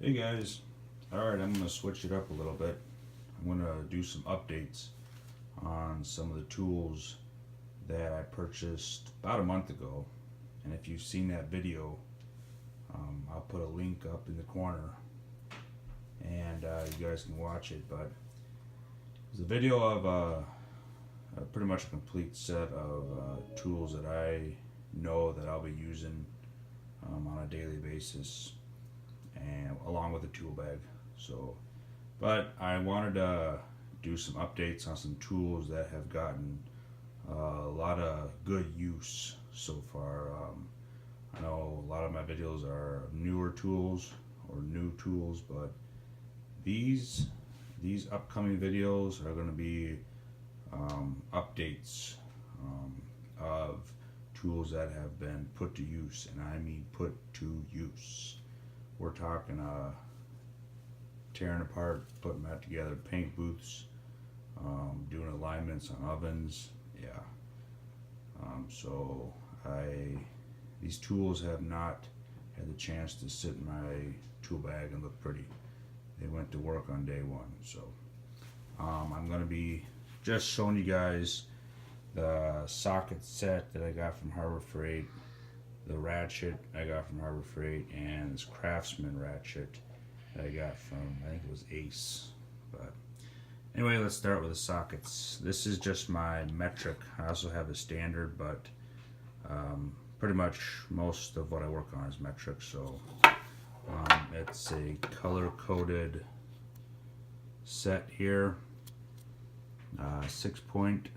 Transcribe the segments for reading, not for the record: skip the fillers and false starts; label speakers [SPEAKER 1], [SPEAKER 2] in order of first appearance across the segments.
[SPEAKER 1] Hey guys, alright, I'm going to switch it up a little bit. I'm going to do some updates on some of the tools that I purchased about a month ago. And if you've seen that video, I'll put a link up in the corner and you guys can watch it. But it's a video of pretty much a complete set of tools that I know that I'll be using on a daily basis, and along with a tool bag. So, but I wanted to do some updates on some tools that have gotten a lot of good use so far. I know a lot of my videos are newer tools or new tools, but these upcoming videos are going to be updates of tools that have been put to use, and I mean put to use. We're talking tearing apart, putting that together, paint booths, doing alignments on ovens, yeah. So these tools have not had the chance to sit in my tool bag and look pretty. They went to work on day one. So I'm going to be just showing you guys the socket set that I got from Harbor Freight, the Ratchet I got from Harbor Freight, and this Craftsman Ratchet that I got from, I think it was Ace. But anyway, let's start with the sockets. This is just my metric. I also have a standard, but pretty much most of what I work on is metric. So it's a color-coded set here, 6-point.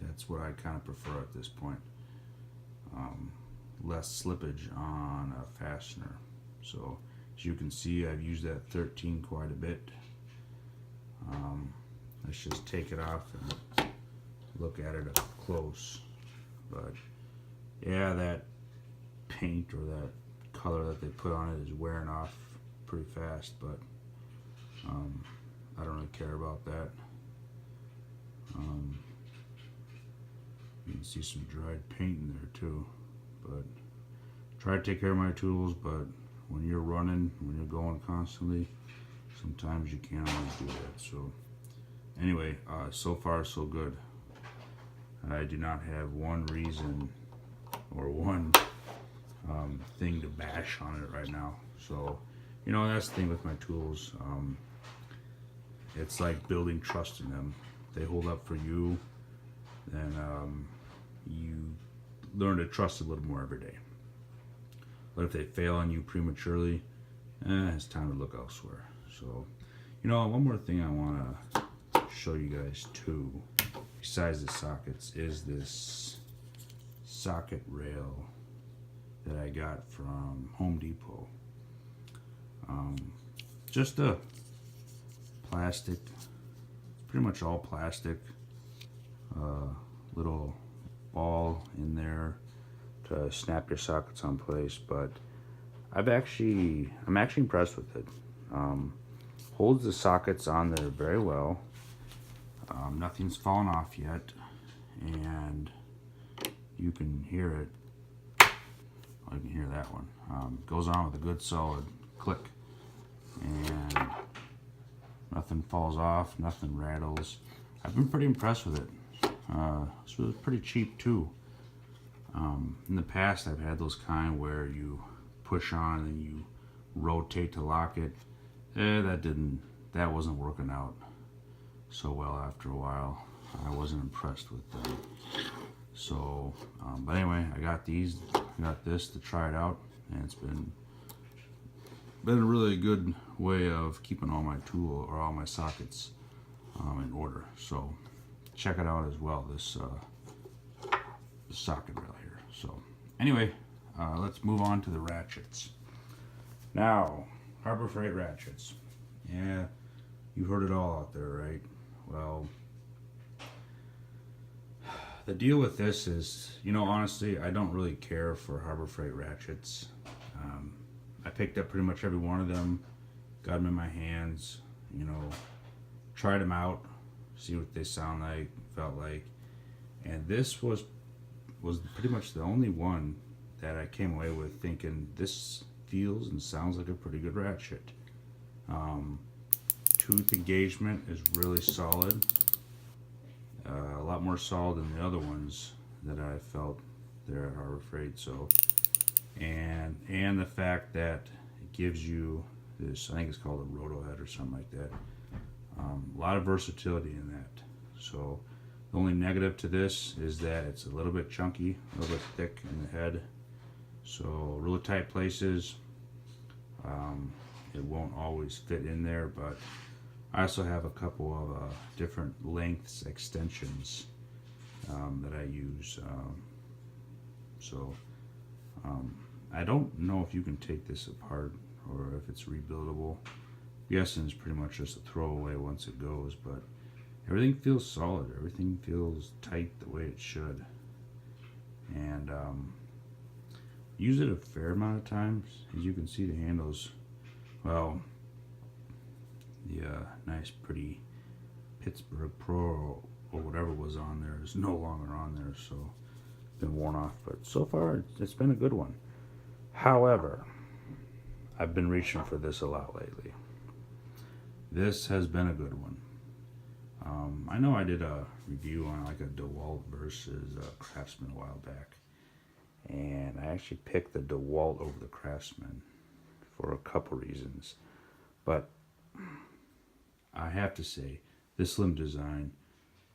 [SPEAKER 1] That's what I kind of prefer at this point. Less slippage on a fastener. So as you can see, I've used that 13 quite a bit. Let's just take it off and look at it up close. But yeah, that paint or that color that they put on it is wearing off pretty fast, but I don't really care about that. You can see some dried paint in there too, but try to take care of my tools. But when you're running, when you're going constantly, sometimes you can't always do that. So anyway, so far so good. I do not have one reason or one thing to bash on it right now. So you know, that's the thing with my tools. It's like building trust in them. They hold up for you, then you learn to trust a little more every day. But if they fail on you prematurely, it's time to look elsewhere. So, you know, one more thing I want to show you guys too, besides the sockets, is this socket rail that I got from Home Depot. Just a plastic, pretty much all plastic, little ball in there to snap your sockets on place. But I'm actually impressed with it. Holds the sockets on there very well. Nothing's fallen off yet, and you can hear it. Oh, you can hear that one. Goes on with a good solid click, and nothing falls off, nothing rattles. I've been pretty impressed with it. This was pretty cheap too. In the past, I've had those kind where you push on and you rotate to lock it. That wasn't working out so well after a while. I wasn't impressed with them. So, but anyway, I got this to try it out, and it's been a really good way of keeping all my all my sockets in order. So check it out as well, this socket rail here. So anyway, let's move on to the ratchets. Now, Harbor Freight ratchets. Yeah, you've heard it all out there, right? Well, the deal with this is, you know, honestly, I don't really care for Harbor Freight ratchets. I picked up pretty much every one of them, got them in my hands, you know, tried them out, see what they sound like, felt like, and this was pretty much the only one that I came away with thinking this feels and sounds like a pretty good ratchet. Tooth engagement is really solid. A lot more solid than the other ones that I felt there at Harbor Freight. So, and the fact that it gives you this, I think it's called a roto head or something like that. A lot of versatility in that. So the only negative to this is that it's a little bit chunky, a little bit thick in the head. So really tight places, it won't always fit in there, but I also have a couple of different lengths extensions that I use. I don't know if you can take this apart or if it's rebuildable. I'm guessing it's pretty much just a throwaway once it goes, but everything feels solid. Everything feels tight the way it should. And use it a fair amount of times. As you can see, the handles, well, the nice pretty Pittsburgh Pro or whatever was on there is no longer on there, so it's been worn off. But so far, it's been a good one. However, I've been reaching for this a lot lately. This has been a good one. I know I did a review on like a DeWalt versus Craftsman a while back, and I actually picked the DeWalt over the Craftsman for a couple reasons, but I have to say this slim design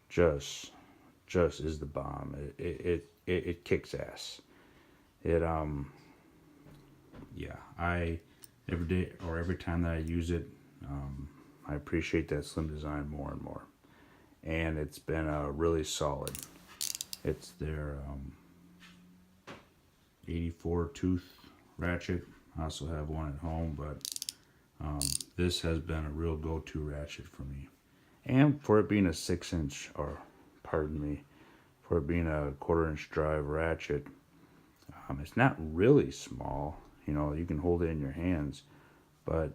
[SPEAKER 1] just is the bomb. It kicks ass. Every time that I use it, I appreciate that slim design more and more, and it's been really solid. It's their 84 tooth ratchet. I also have one at home, but this has been a real go-to ratchet for me. And for it being a 6-inch, or pardon me, for it being a 1/4-inch drive ratchet, it's not really small. You know, you can hold it in your hands, but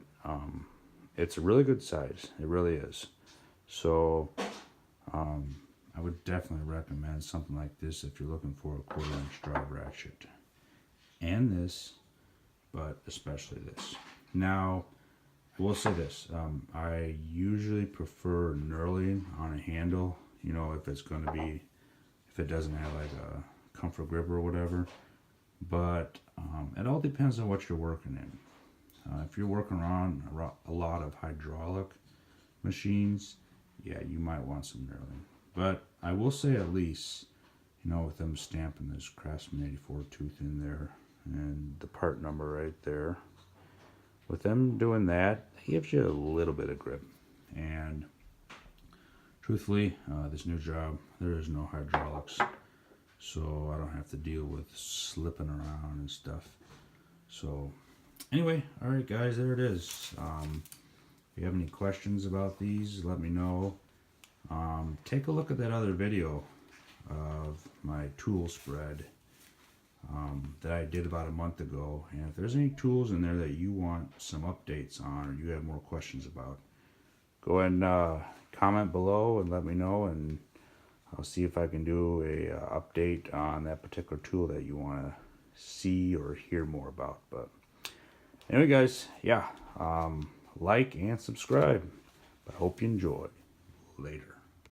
[SPEAKER 1] it's a really good size. It really is. So I would definitely recommend something like this if you're looking for a 1/4-inch drive ratchet. And this, but especially this. Now, I will say this. I usually prefer knurling on a handle, you know, if it doesn't have like a comfort grip or whatever. But it all depends on what you're working in. If you're working on a lot of hydraulic machines, yeah, you might want some knurling. But I will say at least, you know, with them stamping this Craftsman 84 tooth in there and the part number right there, with them doing that, it gives you a little bit of grip. And truthfully, this new job, there is no hydraulics, so I don't have to deal with slipping around and stuff. So anyway, all right guys, there it is. If you have any questions about these, let me know. Take a look at that other video of my tool spread that I did about a month ago, and if there's any tools in there that you want some updates on or you have more questions about, go ahead and comment below and let me know, and I'll see if I can do a update on that particular tool that you want to see or hear more about. But anyway guys, yeah, like and subscribe. But I hope you enjoy. Later.